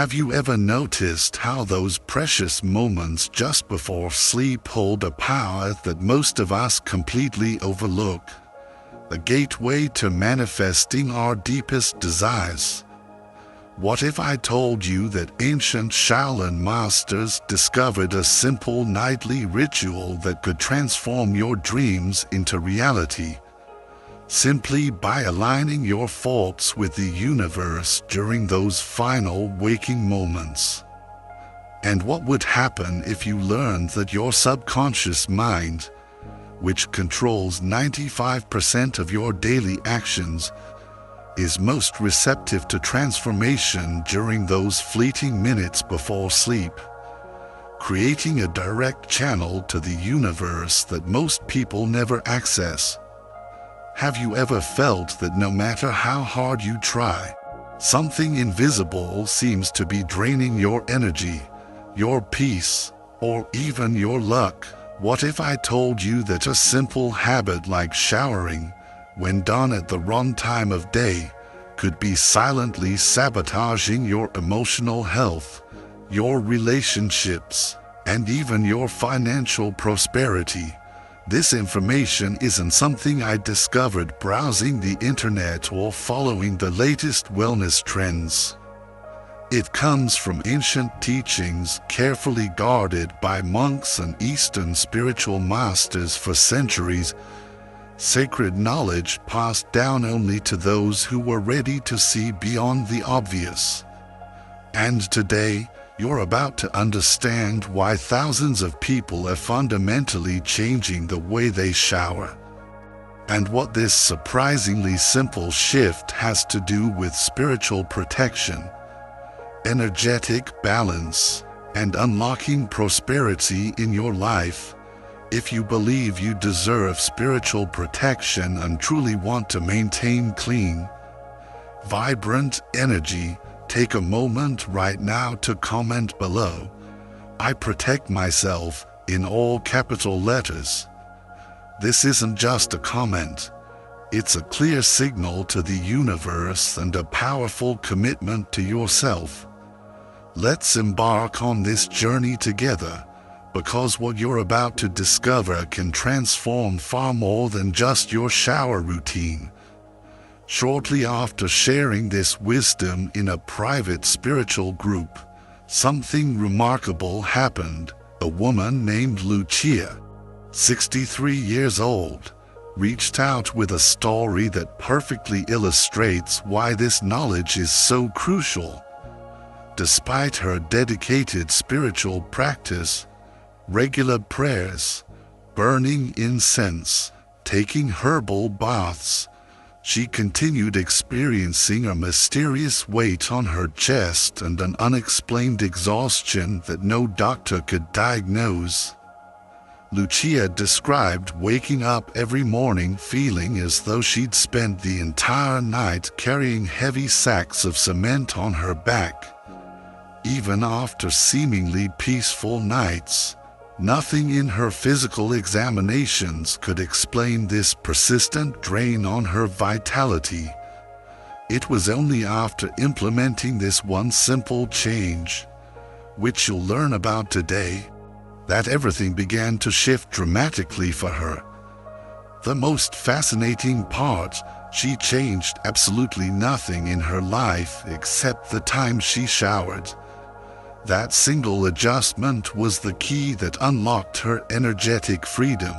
Have you ever noticed how those precious moments just before sleep hold a power that most of us completely overlook? A gateway to manifesting our deepest desires. What if I told you that ancient Shaolin masters discovered a simple nightly ritual that could transform your dreams into reality, simply by aligning your thoughts with the universe during those final waking moments? And what would happen if you learned that your subconscious mind, which controls 95% of your daily actions, is most receptive to transformation during those fleeting minutes before sleep, creating a direct channel to the universe that most people never access? Have you ever felt that no matter how hard you try, something invisible seems to be draining your energy, your peace, or even your luck? What if I told you that a simple habit like showering, when done at the wrong time of day, could be silently sabotaging your emotional health, your relationships, and even your financial prosperity? This information isn't something I discovered browsing the internet or following the latest wellness trends. It comes from ancient teachings carefully guarded by monks and Eastern spiritual masters for centuries, sacred knowledge passed down only to those who were ready to see beyond the obvious. And today, you're about to understand why thousands of people are fundamentally changing the way they shower, and what this surprisingly simple shift has to do with spiritual protection, energetic balance, and unlocking prosperity in your life. If you believe you deserve spiritual protection and truly want to maintain clean, vibrant energy, take a moment right now to comment below, "I protect myself," in all capital letters. This isn't just a comment. It's a clear signal to the universe and a powerful commitment to yourself. Let's embark on this journey together, because what you're about to discover can transform far more than just your shower routine. Shortly after sharing this wisdom in a private spiritual group, something remarkable happened. A woman named Lucia, 63 years old, reached out with a story that perfectly illustrates why this knowledge is so crucial. Despite her dedicated spiritual practice, regular prayers, burning incense, taking herbal baths, she continued experiencing a mysterious weight on her chest and an unexplained exhaustion that no doctor could diagnose. Lucia described waking up every morning feeling as though she'd spent the entire night carrying heavy sacks of cement on her back. Even after seemingly peaceful nights, nothing in her physical examinations could explain this persistent drain on her vitality. It was only after implementing this one simple change, which you'll learn about today, that everything began to shift dramatically for her. The most fascinating part, she changed absolutely nothing in her life except the time she showered. That single adjustment was the key that unlocked her energetic freedom,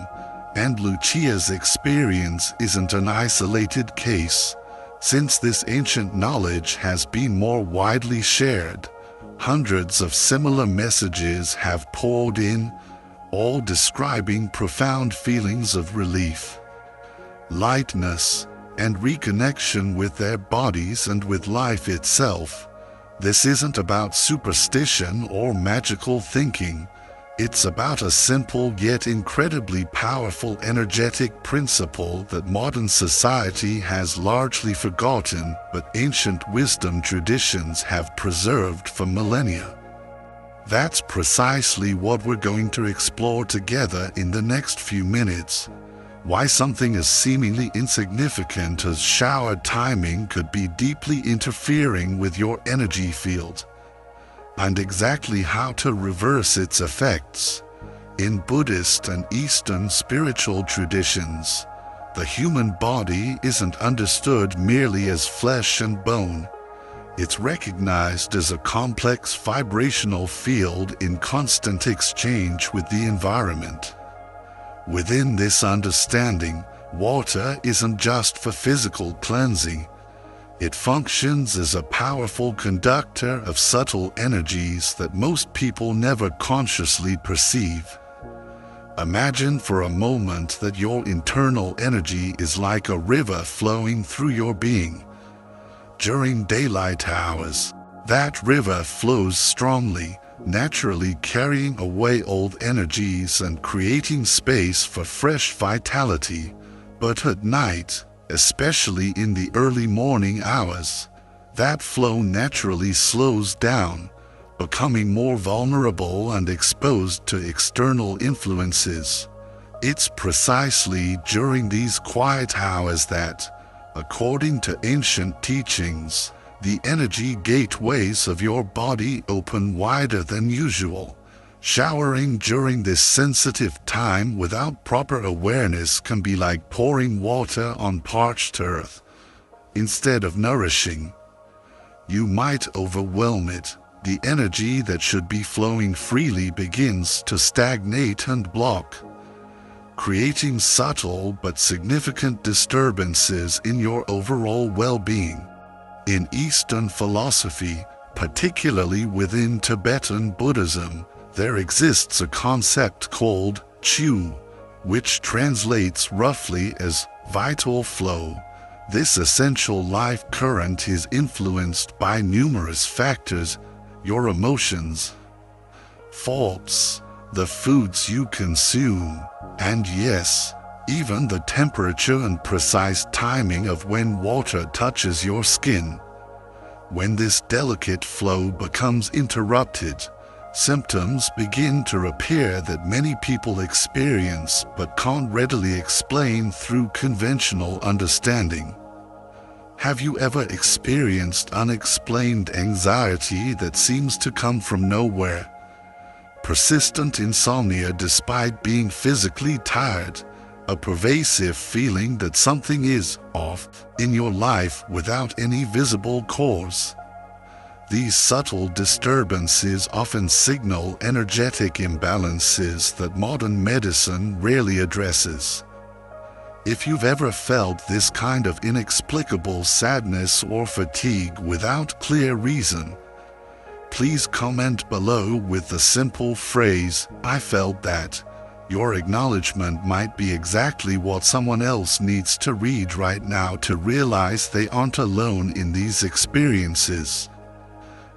and Lucia's experience isn't an isolated case. Since this ancient knowledge has been more widely shared, hundreds of similar messages have poured in, all describing profound feelings of relief, lightness, and reconnection with their bodies and with life itself. This isn't about superstition or magical thinking. It's about a simple yet incredibly powerful energetic principle that modern society has largely forgotten, but ancient wisdom traditions have preserved for millennia. That's precisely what we're going to explore together in the next few minutes. Why something as seemingly insignificant as shower timing could be deeply interfering with your energy field. and exactly how to reverse its effects. In Buddhist and Eastern spiritual traditions, the human body isn't understood merely as flesh and bone. It's recognized as a complex vibrational field in constant exchange with the environment. Within this understanding, water isn't just for physical cleansing. It functions as a powerful conductor of subtle energies that most people never consciously perceive. Imagine for a moment that your internal energy is like a river flowing through your being. During daylight hours, that river flows strongly, naturally carrying away old energies and creating space for fresh vitality. But at night, especially in the early morning hours, that flow naturally slows down, becoming more vulnerable and exposed to external influences. It's precisely during these quiet hours that, according to ancient teachings, the energy gateways of your body open wider than usual. Showering during this sensitive time without proper awareness can be like pouring water on parched earth. Instead of nourishing, you might overwhelm it. The energy that should be flowing freely begins to stagnate and block, creating subtle but significant disturbances in your overall well-being. In Eastern philosophy, particularly within Tibetan Buddhism, there exists a concept called Chu, which translates roughly as vital flow. This essential life current is influenced by numerous factors: your emotions, thoughts, the foods you consume, and yes, even the temperature and precise timing of when water touches your skin. When this delicate flow becomes interrupted, symptoms begin to appear that many people experience but can't readily explain through conventional understanding. Have you ever experienced unexplained anxiety that seems to come from nowhere? Persistent insomnia despite being physically tired, a pervasive feeling that something is off in your life without any visible cause. These subtle disturbances often signal energetic imbalances that modern medicine rarely addresses. If you've ever felt this kind of inexplicable sadness or fatigue without clear reason, please comment below with the simple phrase, "I felt that." Your acknowledgement might be exactly what someone else needs to read right now to realize they aren't alone in these experiences.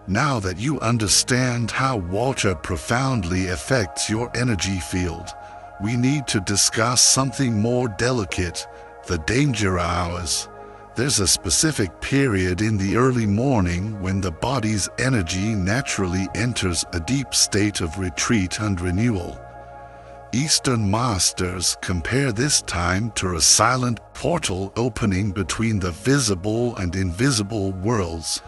Now that you understand how water profoundly affects your energy field, we need to discuss something more delicate: the danger hours. There's a specific period in the early morning when the body's energy naturally enters a deep state of retreat and renewal. Eastern masters compare this time to a silent portal opening between the visible and invisible worlds,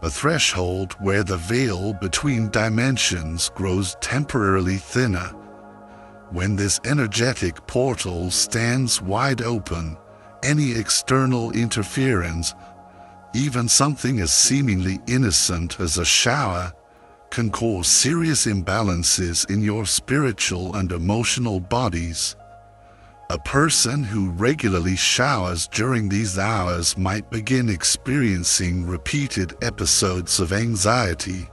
a threshold where the veil between dimensions grows temporarily thinner. When this energetic portal stands wide open, any external interference, even something as seemingly innocent as a shower, can cause serious imbalances in your spiritual and emotional bodies. A person who regularly showers during these hours might begin experiencing repeated episodes of anxiety,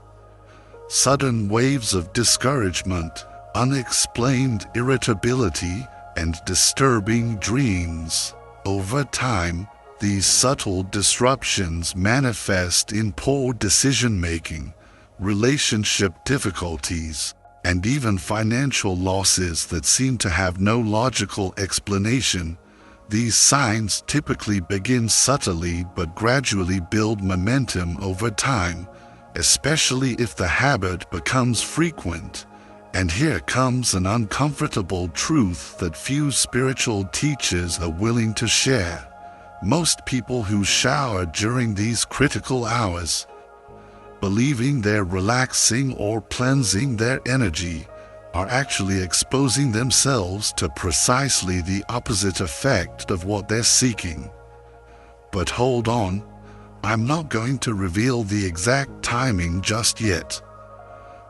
sudden waves of discouragement, unexplained irritability, and disturbing dreams. Over time, these subtle disruptions manifest in poor decision-making, relationship difficulties, and even financial losses that seem to have no logical explanation. These signs typically begin subtly but gradually build momentum over time, especially if the habit becomes frequent. And here comes an uncomfortable truth that few spiritual teachers are willing to share. Most people who shower during these critical hours believing they're relaxing or cleansing their energy, are actually exposing themselves to precisely the opposite effect of what they're seeking. But hold on, I'm not going to reveal the exact timing just yet.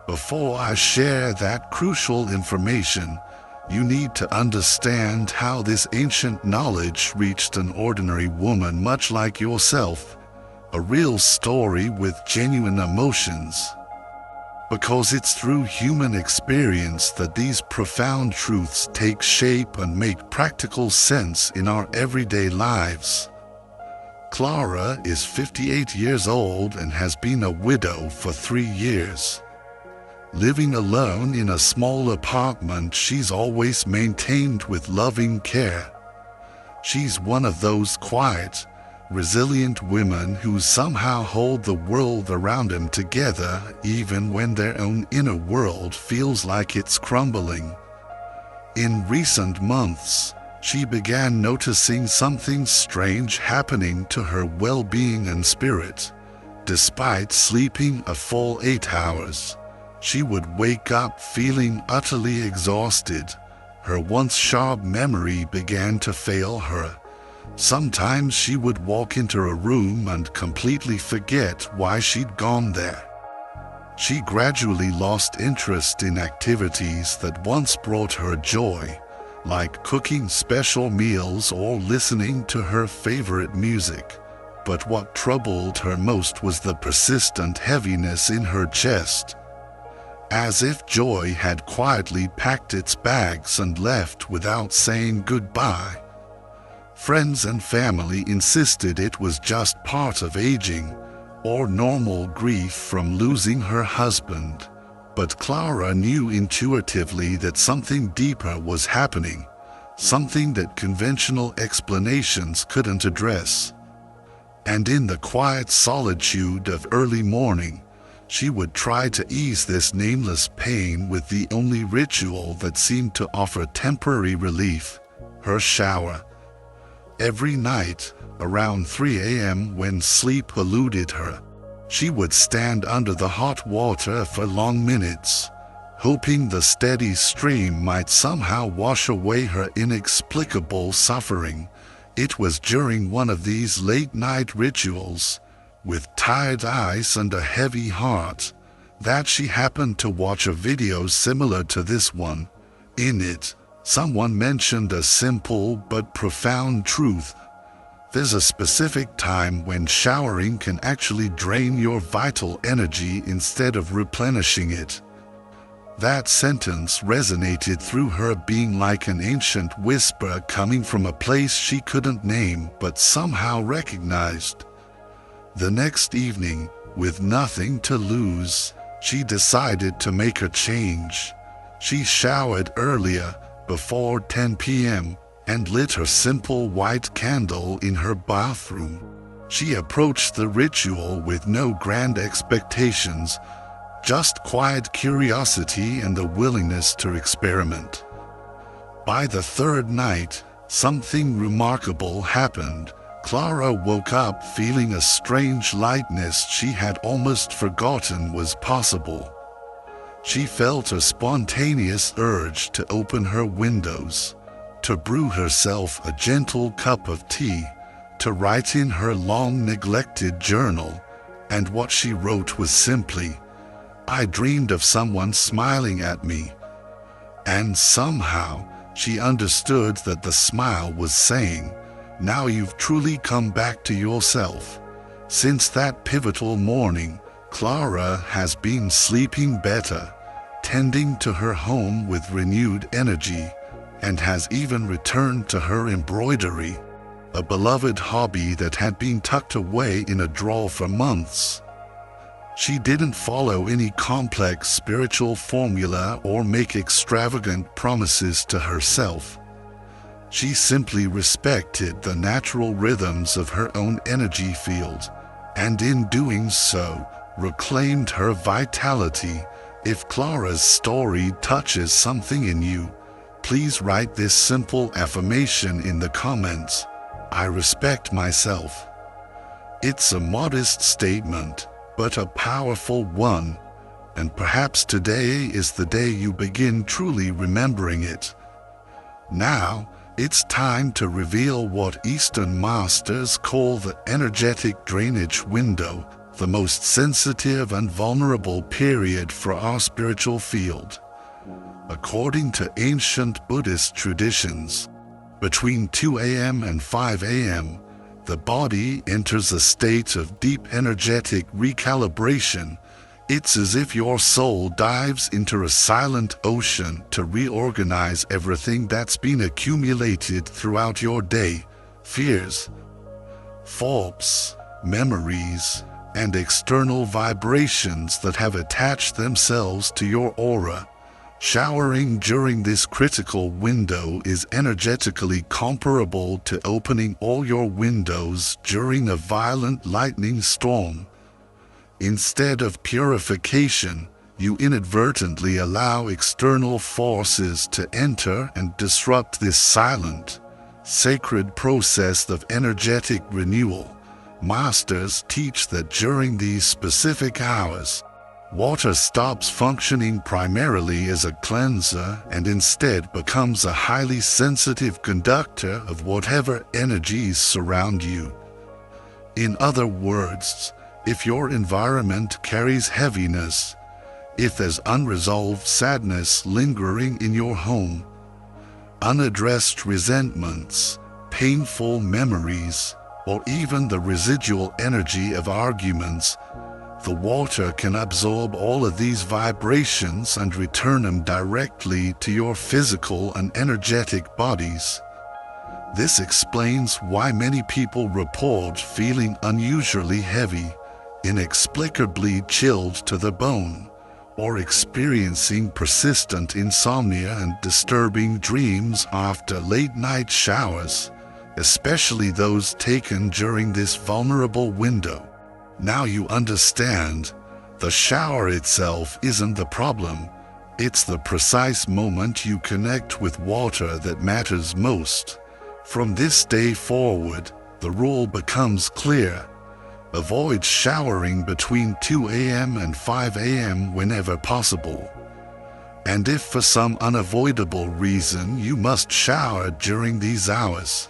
Before I share that crucial information, you need to understand how this ancient knowledge reached an ordinary woman much like yourself, a real story with genuine emotions. Because it's through human experience that these profound truths take shape and make practical sense in our everyday lives. Clara is 58 years old and has been a widow for 3 years. Living alone in a small apartment she's always maintained with loving care. She's one of those quiet, resilient women who somehow hold the world around them together even when their own inner world feels like it's crumbling. In recent months, she began noticing something strange happening to her well-being and spirit. Despite sleeping a full 8 hours, she would wake up feeling utterly exhausted. Her once sharp memory began to fail her. Sometimes she would walk into a room and completely forget why she'd gone there. She gradually lost interest in activities that once brought her joy, like cooking special meals or listening to her favorite music. But what troubled her most was the persistent heaviness in her chest. As if joy had quietly packed its bags and left without saying goodbye. Friends and family insisted it was just part of aging, or normal grief from losing her husband. But Clara knew intuitively that something deeper was happening, something that conventional explanations couldn't address. And in the quiet solitude of early morning, she would try to ease this nameless pain with the only ritual that seemed to offer temporary relief, her shower. Every night, around 3 a.m. when sleep eluded her, she would stand under the hot water for long minutes, hoping the steady stream might somehow wash away her inexplicable suffering. It was during one of these late-night rituals, with tired eyes and a heavy heart, that she happened to watch a video similar to this one. In it, someone mentioned a simple but profound truth. There's a specific time when showering can actually drain your vital energy instead of replenishing it. That sentence resonated through her being like an ancient whisper coming from a place she couldn't name but somehow recognized. The next evening, with nothing to lose, she decided to make a change. She showered earlier, before 10 p.m., and lit her simple white candle in her bathroom. She approached the ritual with no grand expectations, just quiet curiosity and the willingness to experiment. By the third night, something remarkable happened. Clara woke up feeling a strange lightness she had almost forgotten was possible. She felt a spontaneous urge to open her windows, to brew herself a gentle cup of tea, to write in her long-neglected journal, and what she wrote was simply, "I dreamed of someone smiling at me." And somehow, she understood that the smile was saying, "Now you've truly come back to yourself." Since that pivotal morning, Clara has been sleeping better, tending to her home with renewed energy, and has even returned to her embroidery, a beloved hobby that had been tucked away in a drawer for months. She didn't follow any complex spiritual formula or make extravagant promises to herself. She simply respected the natural rhythms of her own energy field, and in doing so, reclaimed her vitality. If Clara's story touches something in you, please write this simple affirmation in the comments: "I respect myself." It's a modest statement, but a powerful one, and perhaps today is the day you begin truly remembering it. Now, it's time to reveal what Eastern masters call the energetic drainage window, the most sensitive and vulnerable period for our spiritual field. According to ancient Buddhist traditions, between 2 a.m. and 5 a.m., the body enters a state of deep energetic recalibration. It's as if your soul dives into a silent ocean to reorganize everything that's been accumulated throughout your day: fears, faults, memories, and external vibrations that have attached themselves to your aura. Showering during this critical window is energetically comparable to opening all your windows during a violent lightning storm. Instead of purification, you inadvertently allow external forces to enter and disrupt this silent, sacred process of energetic renewal. Masters teach that during these specific hours, water stops functioning primarily as a cleanser and instead becomes a highly sensitive conductor of whatever energies surround you. In other words, if your environment carries heaviness, if there's unresolved sadness lingering in your home, unaddressed resentments, painful memories, or even the residual energy of arguments, the water can absorb all of these vibrations and return them directly to your physical and energetic bodies. This explains why many people report feeling unusually heavy, inexplicably chilled to the bone, or experiencing persistent insomnia and disturbing dreams after late-night showers, especially those taken during this vulnerable window. Now you understand, the shower itself isn't the problem. It's the precise moment you connect with water that matters most. From this day forward, the rule becomes clear. Avoid showering between 2 a.m. and 5 a.m. whenever possible. And if for some unavoidable reason you must shower during these hours,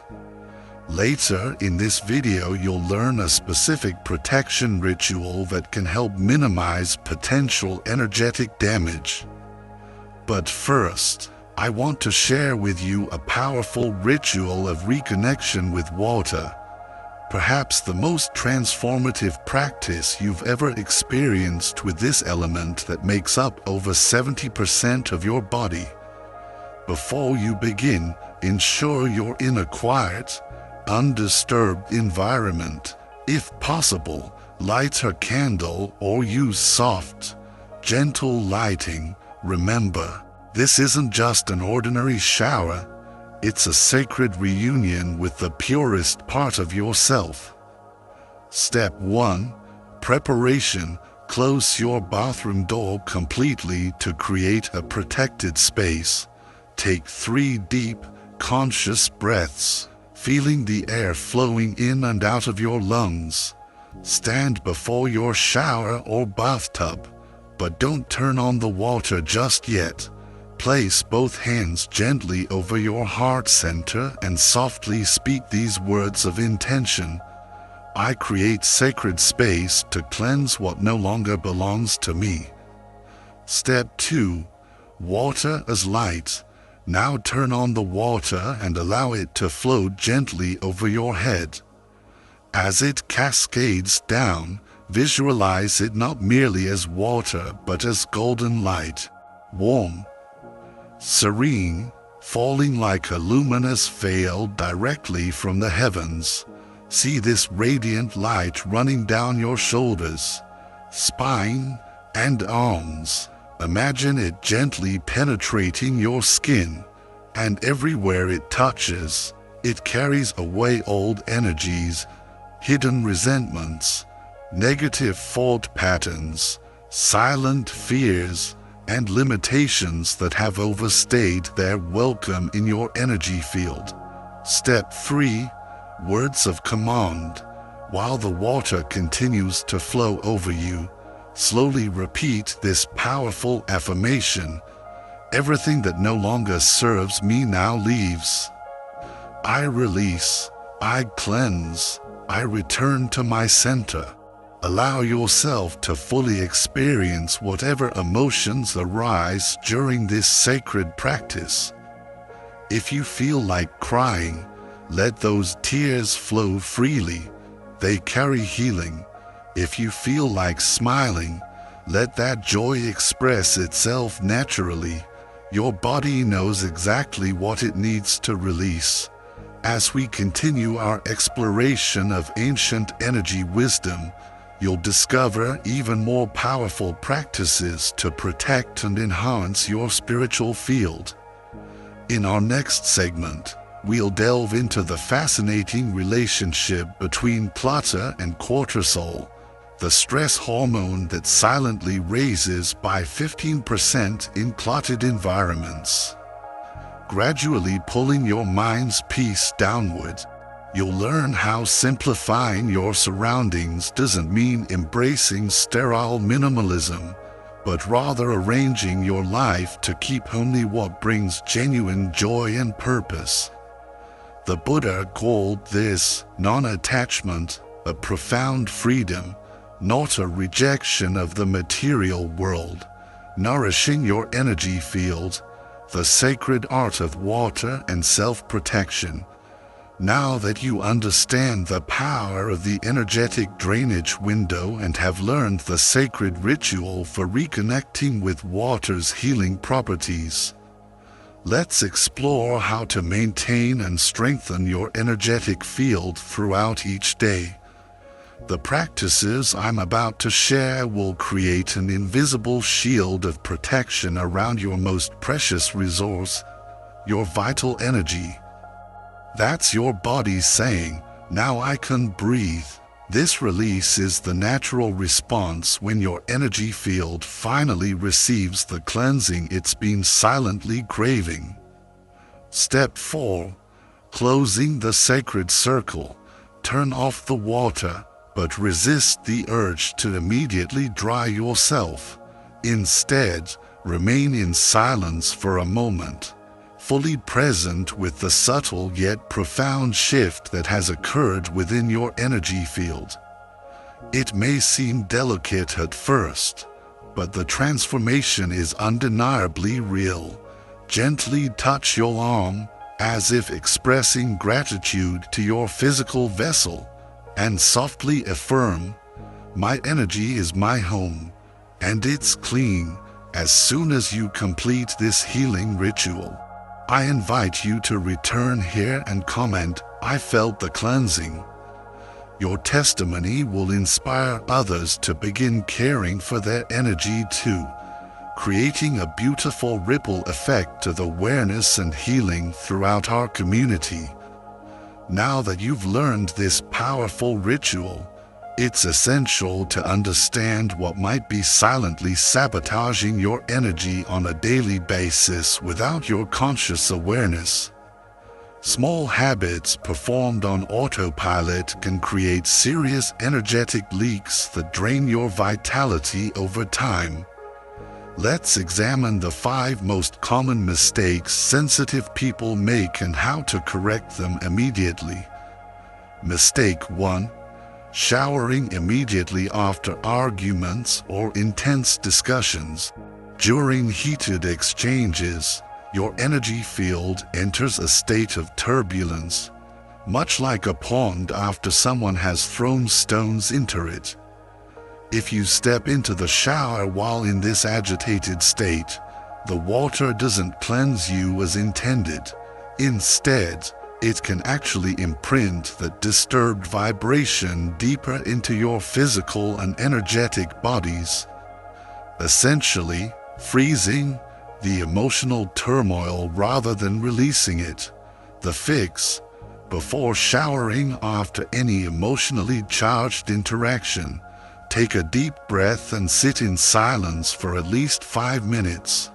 later in this video you'll learn a specific protection ritual that can help minimize potential energetic damage. But first, I want to share with you a powerful ritual of reconnection with water, perhaps the most transformative practice you've ever experienced with this element that makes up over 70% of your body. Before you begin, ensure you're in a quiet, undisturbed environment. If possible, light a candle or use soft, gentle lighting. Remember, this isn't just an ordinary shower. It's a sacred reunion with the purest part of yourself. Step 1. Preparation. Close your bathroom door completely to create a protected space. Take 3 deep, conscious breaths, feeling the air flowing in and out of your lungs. Stand before your shower or bathtub, but don't turn on the water just yet. Place both hands gently over your heart center and softly speak these words of intention. I create sacred space to cleanse what no longer belongs to me. Step 2. Water as light. Now turn on the water and allow it to flow gently over your head. As it cascades down, visualize it not merely as water but as golden light, warm, serene, falling like a luminous veil directly from the heavens. See this radiant light running down your shoulders, spine, and arms. Imagine it gently penetrating your skin, and everywhere it touches, it carries away old energies, hidden resentments, negative thought patterns, silent fears, and limitations that have overstayed their welcome in your energy field. Step 3. Words of command. While the water continues to flow over you, slowly repeat this powerful affirmation: everything that no longer serves me now leaves. I release, I cleanse, I return to my center. Allow yourself to fully experience whatever emotions arise during this sacred practice. If you feel like crying, let those tears flow freely. They carry healing. If you feel like smiling, let that joy express itself naturally. Your body knows exactly what it needs to release. As we continue our exploration of ancient energy wisdom, you'll discover even more powerful practices to protect and enhance your spiritual field. In our next segment, we'll delve into the fascinating relationship between clutter and cortisol, the stress hormone that silently raises by 15% in cluttered environments. Gradually pulling your mind's peace downward, you'll learn how simplifying your surroundings doesn't mean embracing sterile minimalism, but rather arranging your life to keep only what brings genuine joy and purpose. The Buddha called this non-attachment a profound freedom, not a rejection of the material world. Nourishing your energy field, the sacred art of water and self-protection. Now that you understand the power of the energetic drainage window and have learned the sacred ritual for reconnecting with water's healing properties, let's explore how to maintain and strengthen your energetic field throughout each day. The practices I'm about to share will create an invisible shield of protection around your most precious resource, your vital energy. That's your body saying, "Now I can breathe." This release is the natural response when your energy field finally receives the cleansing it's been silently craving. Step 4. Closing the sacred circle. Turn off the water, but resist the urge to immediately dry yourself. Instead, remain in silence for a moment, fully present with the subtle yet profound shift that has occurred within your energy field. It may seem delicate at first, but the transformation is undeniably real. Gently touch your arm, as if expressing gratitude to your physical vessel, and softly affirm, "My energy is my home, and it's clean." As soon as you complete this healing ritual, I invite you to return here and comment, "I felt the cleansing." Your testimony will inspire others to begin caring for their energy too, creating a beautiful ripple effect of awareness and healing throughout our community. Now that you've learned this powerful ritual, it's essential to understand what might be silently sabotaging your energy on a daily basis without your conscious awareness. Small habits performed on autopilot can create serious energetic leaks that drain your vitality over time. Let's examine the 5 most common mistakes sensitive people make and how to correct them immediately. Mistake 1. Showering immediately after arguments or intense discussions. During heated exchanges, your energy field enters a state of turbulence, much like a pond after someone has thrown stones into it. If you step into the shower while in this agitated state, the water doesn't cleanse you as intended. Instead, it can actually imprint that disturbed vibration deeper into your physical and energetic bodies, essentially freezing the emotional turmoil rather than releasing it. The fix: before showering after any emotionally charged interaction, take a deep breath and sit in silence for at least 5 minutes.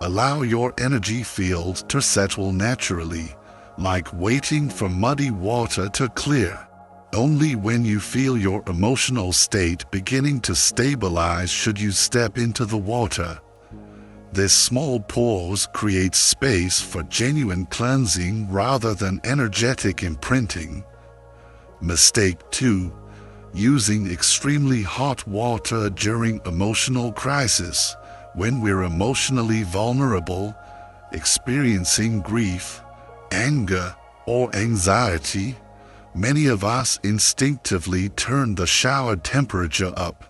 Allow your energy field to settle naturally, like waiting for muddy water to clear. Only when you feel your emotional state beginning to stabilize should you step into the water. This small pause creates space for genuine cleansing rather than energetic imprinting. Mistake 2. Using extremely hot water during emotional crisis. When we're emotionally vulnerable, experiencing grief, anger, or anxiety, many of us instinctively turn the shower temperature up,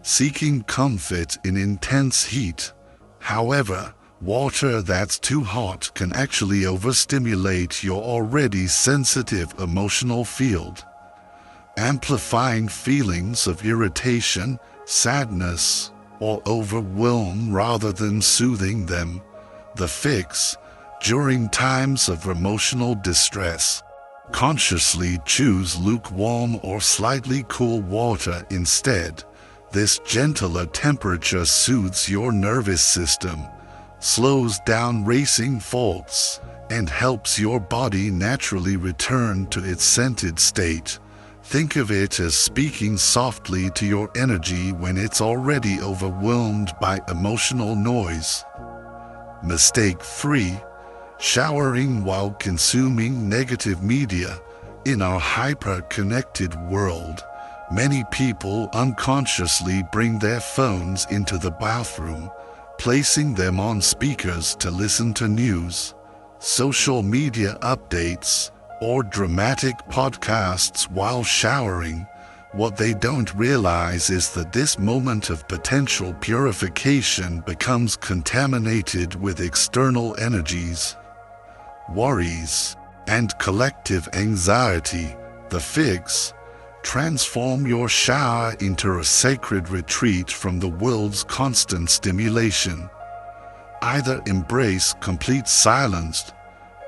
seeking comfort in intense heat. However, water that's too hot can actually overstimulate your already sensitive emotional field, amplifying feelings of irritation, sadness, or overwhelm rather than soothing them. The fix: during times of emotional distress, consciously choose lukewarm or slightly cool water instead. This gentler temperature soothes your nervous system, slows down racing thoughts, and helps your body naturally return to its centered state. Think of it as speaking softly to your energy when it's already overwhelmed by emotional noise. Mistake 3. Showering while consuming negative media. In our hyper-connected world, many people unconsciously bring their phones into the bathroom, placing them on speakers to listen to news, social media updates, or dramatic podcasts while showering. What they don't realize is that this moment of potential purification becomes contaminated with external energies, worries, and collective anxiety. The fix: transform your shower into a sacred retreat from the world's constant stimulation. Either embrace complete silence,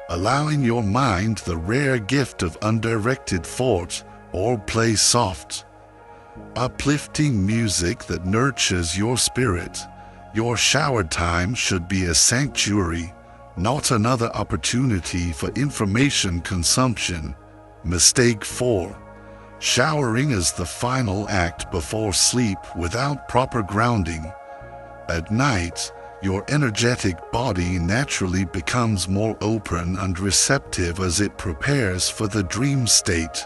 allowing your mind the rare gift of undirected thought, or play soft, uplifting music that nurtures your spirit. Your shower time should be a sanctuary, not another opportunity for information consumption. Mistake 4. Showering is the final act before sleep without proper grounding. At night, your energetic body naturally becomes more open and receptive as it prepares for the dream state.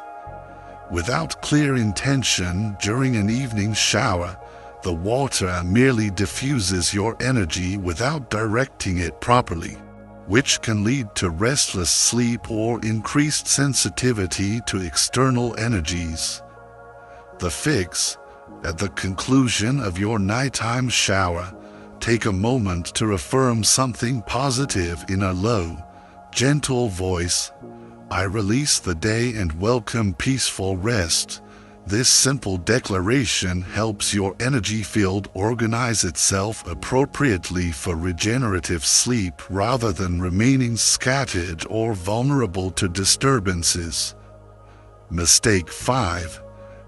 Without clear intention during an evening shower, the water merely diffuses your energy without directing it properly, which can lead to restless sleep or increased sensitivity to external energies. The fix: at the conclusion of your nighttime shower, take a moment to affirm something positive in a low, gentle voice. I release the day and welcome peaceful rest. This simple declaration helps your energy field organize itself appropriately for regenerative sleep rather than remaining scattered or vulnerable to disturbances. Mistake 5.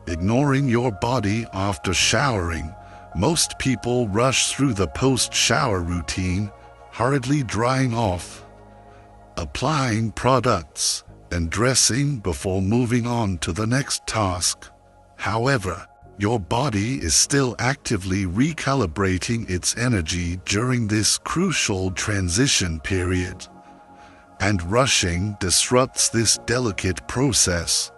Ignoring your body after showering. Most people rush through the post-shower routine, hurriedly drying off, applying products, and dressing before moving on to the next task. However, your body is still actively recalibrating its energy during this crucial transition period, and rushing disrupts this delicate process.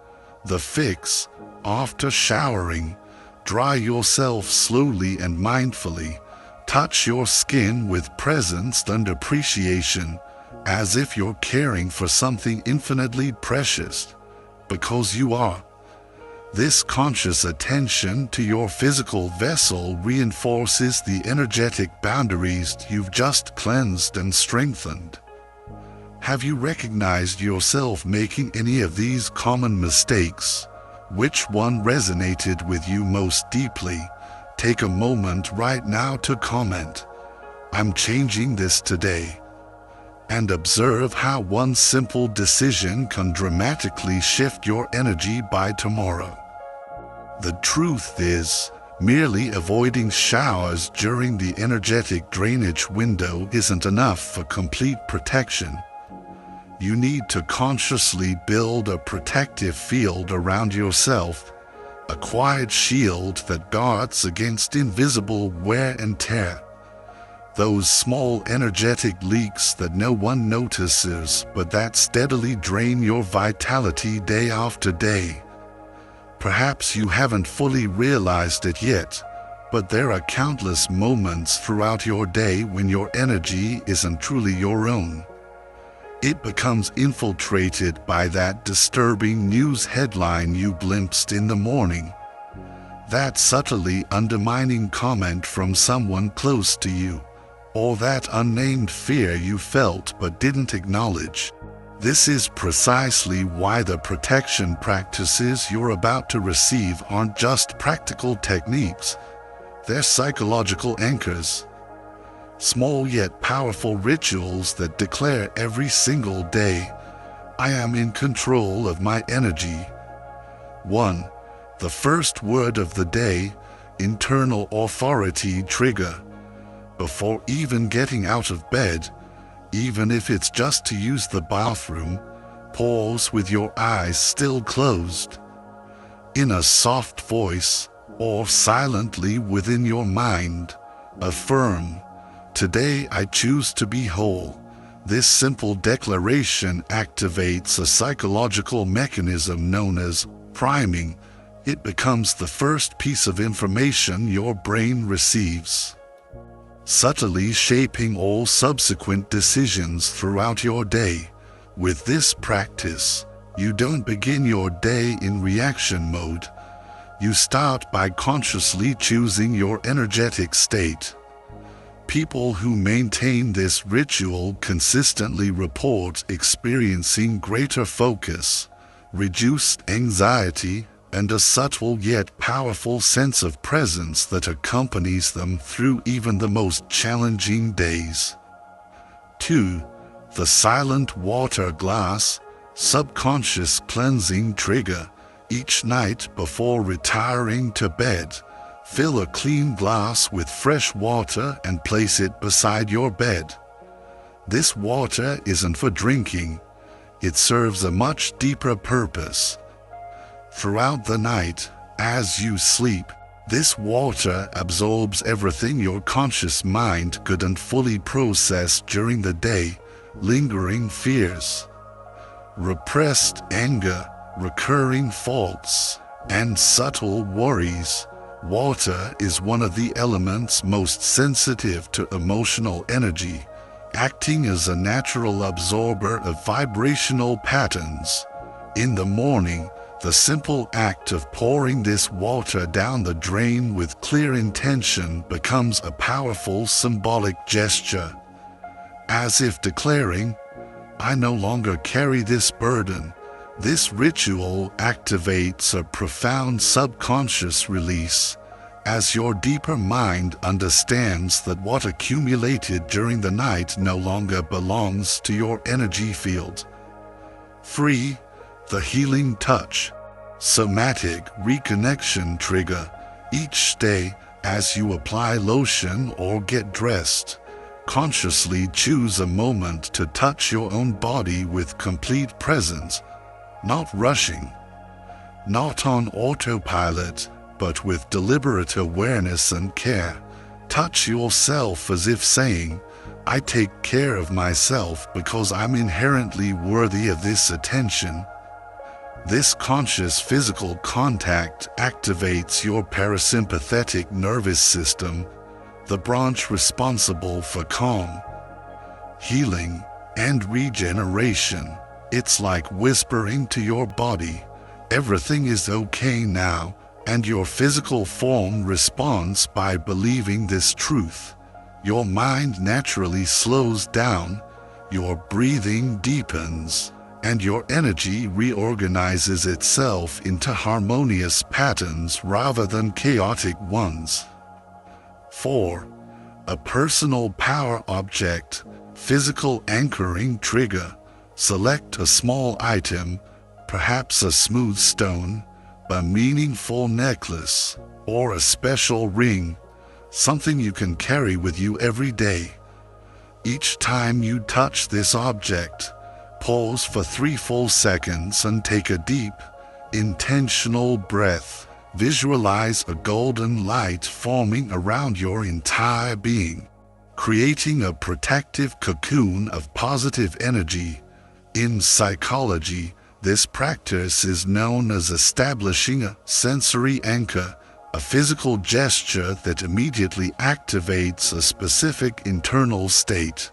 The fix: after showering, dry yourself slowly and mindfully. Touch your skin with presence and appreciation, as if you're caring for something infinitely precious, because you are. This conscious attention to your physical vessel reinforces the energetic boundaries you've just cleansed and strengthened. Have you recognized yourself making any of these common mistakes? Which one resonated with you most deeply? Take a moment right now to comment, "I'm changing this today," and observe how one simple decision can dramatically shift your energy by tomorrow. The truth is, merely avoiding showers during the energetic drainage window isn't enough for complete protection. You need to consciously build a protective field around yourself, a quiet shield that guards against invisible wear and tear. Those small energetic leaks that no one notices but that steadily drain your vitality day after day. Perhaps you haven't fully realized it yet, but there are countless moments throughout your day when your energy isn't truly your own. It becomes infiltrated by that disturbing news headline you glimpsed in the morning, that subtly undermining comment from someone close to you, or that unnamed fear you felt but didn't acknowledge. This is precisely why the protection practices you're about to receive aren't just practical techniques, they're psychological anchors. Small yet powerful rituals that declare every single day, I am in control of my energy. 1. The first word of the day, internal authority trigger. Before even getting out of bed, even if it's just to use the bathroom, pause with your eyes still closed. In a soft voice, or silently within your mind, affirm, today I choose to be whole. This simple declaration activates a psychological mechanism known as priming. It becomes the first piece of information your brain receives, subtly shaping all subsequent decisions throughout your day. With this practice, you don't begin your day in reaction mode. You start by consciously choosing your energetic state. People who maintain this ritual consistently report experiencing greater focus, reduced anxiety, and a subtle yet powerful sense of presence that accompanies them through even the most challenging days. 2. The silent water glass, subconscious cleansing trigger. Each night before retiring to bed, fill a clean glass with fresh water and place it beside your bed. This water isn't for drinking. It serves a much deeper purpose. Throughout the night, as you sleep, this water absorbs everything your conscious mind couldn't fully process during the day, lingering fears, repressed anger, recurring faults, and subtle worries. Water is one of the elements most sensitive to emotional energy, acting as a natural absorber of vibrational patterns. In the morning, the simple act of pouring this water down the drain with clear intention becomes a powerful symbolic gesture, as if declaring, I no longer carry this burden. This ritual activates a profound subconscious release, as your deeper mind understands that what accumulated during the night no longer belongs to your energy field. 3. The healing touch, somatic reconnection trigger. Each day, as you apply lotion or get dressed, consciously choose a moment to touch your own body with complete presence, not rushing, not on autopilot, but with deliberate awareness and care. Touch yourself as if saying, I take care of myself because I'm inherently worthy of this attention. This conscious physical contact activates your parasympathetic nervous system, the branch responsible for calm, healing, and regeneration. It's like whispering to your body, everything is okay now, and your physical form responds by believing this truth. Your mind naturally slows down, your breathing deepens, and your energy reorganizes itself into harmonious patterns rather than chaotic ones. 4. A personal power object, physical anchoring trigger. Select a small item, perhaps a smooth stone, a meaningful necklace, or a special ring, something you can carry with you every day. Each time you touch this object, Pause for 3 full seconds and take a deep, intentional breath. Visualize a golden light forming around your entire being, creating a protective cocoon of positive energy. In psychology, this practice is known as establishing a sensory anchor, a physical gesture that immediately activates a specific internal state.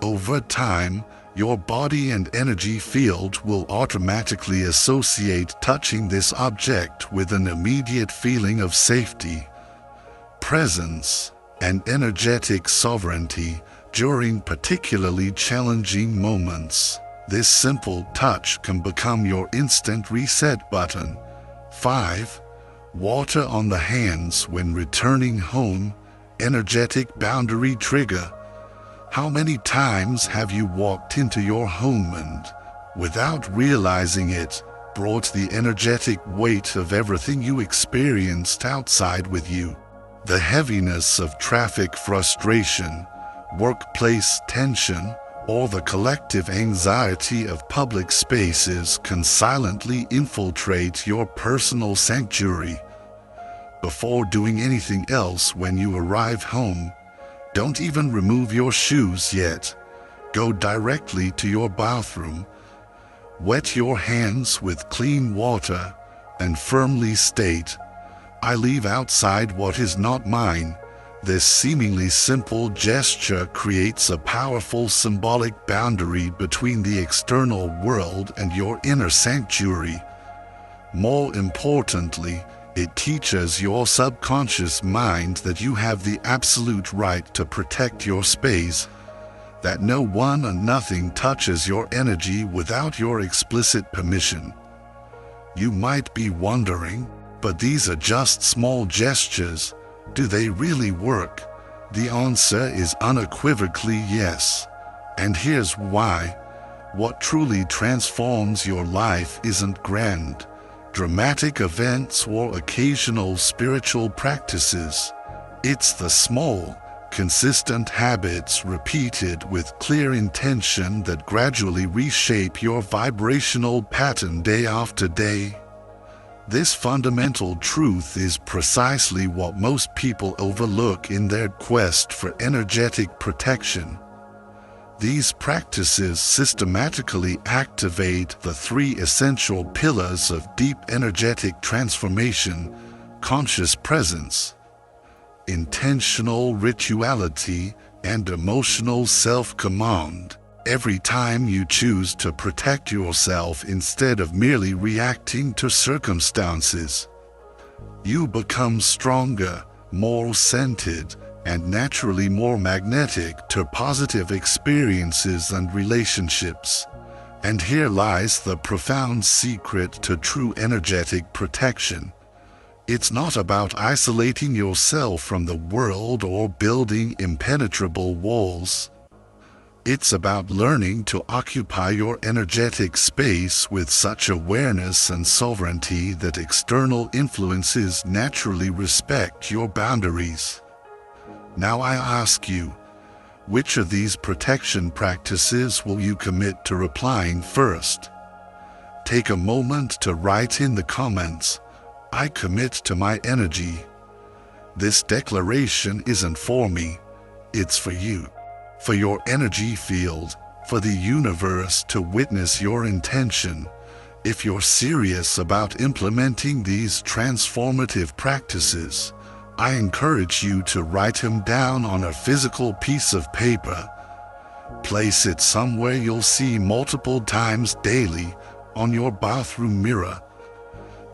Over time, your body and energy field will automatically associate touching this object with an immediate feeling of safety, presence, and energetic sovereignty during particularly challenging moments. This simple touch can become your instant reset button. 5. Water on the hands when returning home, energetic boundary trigger. How many times have you walked into your home and, without realizing it, brought the energetic weight of everything you experienced outside with you? The heaviness of traffic frustration, workplace tension, or the collective anxiety of public spaces can silently infiltrate your personal sanctuary. Before doing anything else when you arrive home, don't even remove your shoes yet. Go directly to your bathroom. Wet your hands with clean water and firmly state, "I leave outside what is not mine." This seemingly simple gesture creates a powerful symbolic boundary between the external world and your inner sanctuary. More importantly, it teaches your subconscious mind that you have the absolute right to protect your space, that no one and nothing touches your energy without your explicit permission. You might be wondering, but these are just small gestures. Do they really work? The answer is unequivocally yes. And here's why. What truly transforms your life isn't grand, dramatic events or occasional spiritual practices. It's the small, consistent habits repeated with clear intention that gradually reshape your vibrational pattern day after day. This fundamental truth is precisely what most people overlook in their quest for energetic protection. These practices systematically activate the 3 essential pillars of deep energetic transformation: conscious presence, intentional rituality, and emotional self-command. Every time you choose to protect yourself instead of merely reacting to circumstances, you become stronger, more centered, and naturally more magnetic to positive experiences and relationships. And here lies the profound secret to true energetic protection. It's not about isolating yourself from the world or building impenetrable walls. It's about learning to occupy your energetic space with such awareness and sovereignty that external influences naturally respect your boundaries. Now I ask you, which of these protection practices will you commit to applying first? Take a moment to write in the comments, "I commit to my energy." This declaration isn't for me, it's for you, for your energy field, for the universe to witness your intention. If you're serious about implementing these transformative practices, I encourage you to write them down on a physical piece of paper. Place it somewhere you'll see multiple times daily, on your bathroom mirror,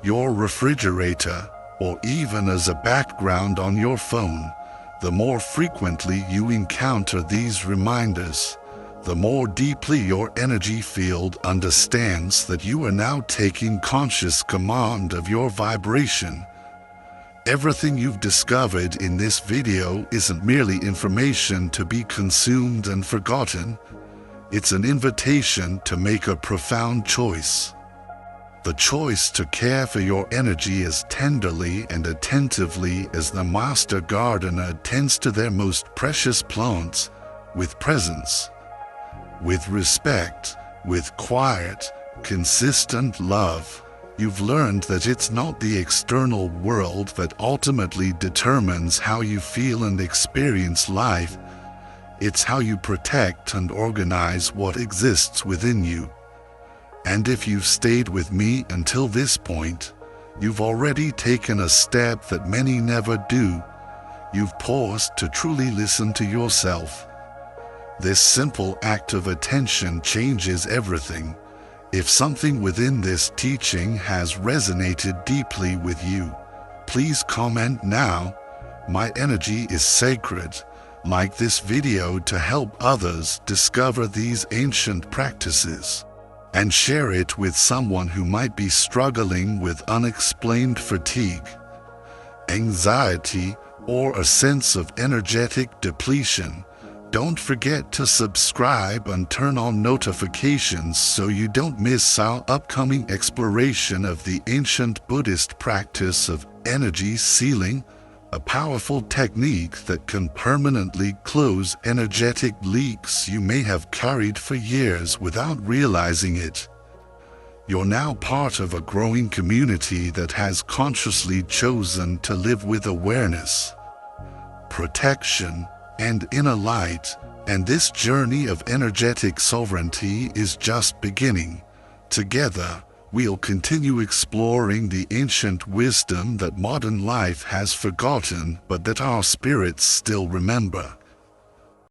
your refrigerator, or even as a background on your phone. The more frequently you encounter these reminders, the more deeply your energy field understands that you are now taking conscious command of your vibration. Everything you've discovered in this video isn't merely information to be consumed and forgotten. It's an invitation to make a profound choice. The choice to care for your energy as tenderly and attentively as the master gardener tends to their most precious plants, with presence, with respect, With quiet, consistent love, you've learned that it's not the external world that ultimately determines how you feel and experience life. It's how you protect and organize what exists within you. And if you've stayed with me until this point, you've already taken a step that many never do. You've paused to truly listen to yourself. This simple act of attention changes everything. If something within this teaching has resonated deeply with you, please comment now. My energy is sacred. Like this video to help others discover these ancient practices, and share it with someone who might be struggling with unexplained fatigue, anxiety, or a sense of energetic depletion. Don't forget to subscribe and turn on notifications so you don't miss our upcoming exploration of the ancient Buddhist practice of energy sealing, a powerful technique that can permanently close energetic leaks you may have carried for years without realizing it. You're now part of a growing community that has consciously chosen to live with awareness, protection, and inner light, and this journey of energetic sovereignty is just beginning. Together, we'll continue exploring the ancient wisdom that modern life has forgotten but that our spirits still remember.